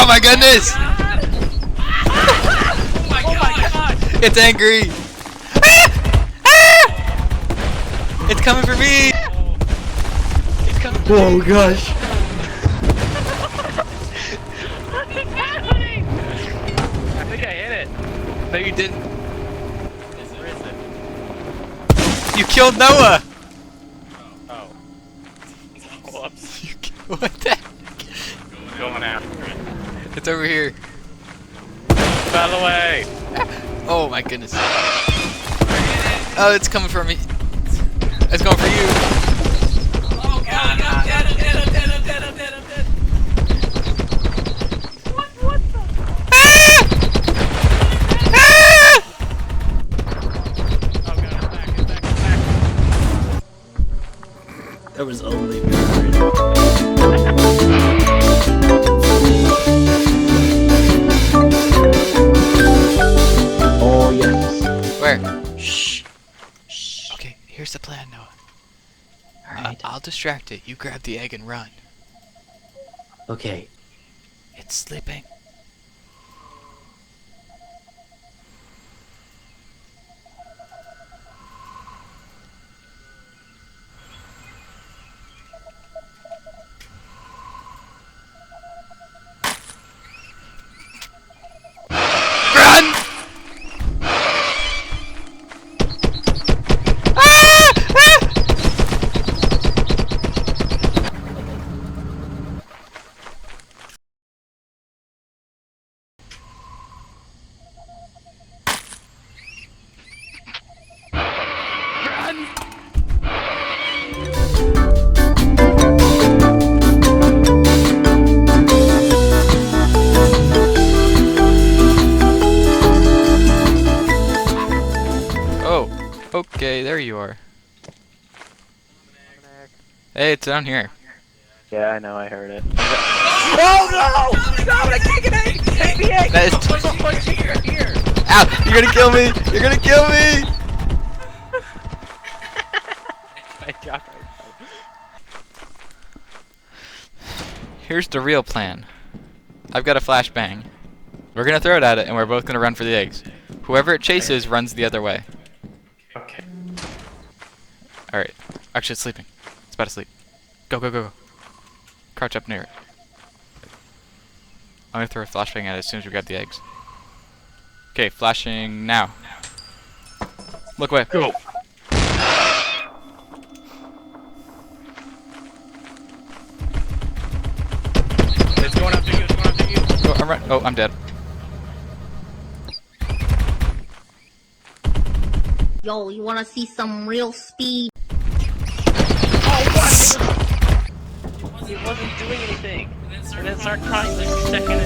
my goodness! Oh my god! It's angry! It's coming for me! It's coming. Oh gosh. What is happening? I think I hit it. No, you didn't. Where is it? You killed Noah! Oh. Whoops. What the heck? Going after it. It's over here. Out of the way! Oh my goodness. Oh, it's coming for me. It's going for you. Oh god, I'm dead, I'm dead, I'm dead, I'm dead, I'm dead, I'm dead. What the? Oh god, it's back, it's back, it's back. That was only Oh yes. Where? Shh. Shh. Okay, here's the plan, Noah. Alright. I'll distract it. You grab the egg and run. Okay. It's sleeping. Run! Oh, okay, there you are. Hey, it's down here. Yeah, I know, I heard it. Oh no! No, I can't get it! Take the egg! That is Here! Ow! You're gonna kill me! You're gonna kill me! I got it. Here's the real plan. I've got a flashbang. We're gonna throw it at it, and we're both gonna run for the eggs. Whoever it chases runs the other way. Okay. Alright. Actually, it's sleeping. It's about to sleep. Go, go, go, go. Crouch up near it. I'm gonna throw a flashbang at it as soon as we grab the eggs. Okay, flashing now. Look away. Go! It's going after you, it's going after you! Oh, oh, I'm dead. Yo, you wanna see some real speed? It wasn't doing anything! And then it started crying like 2 seconds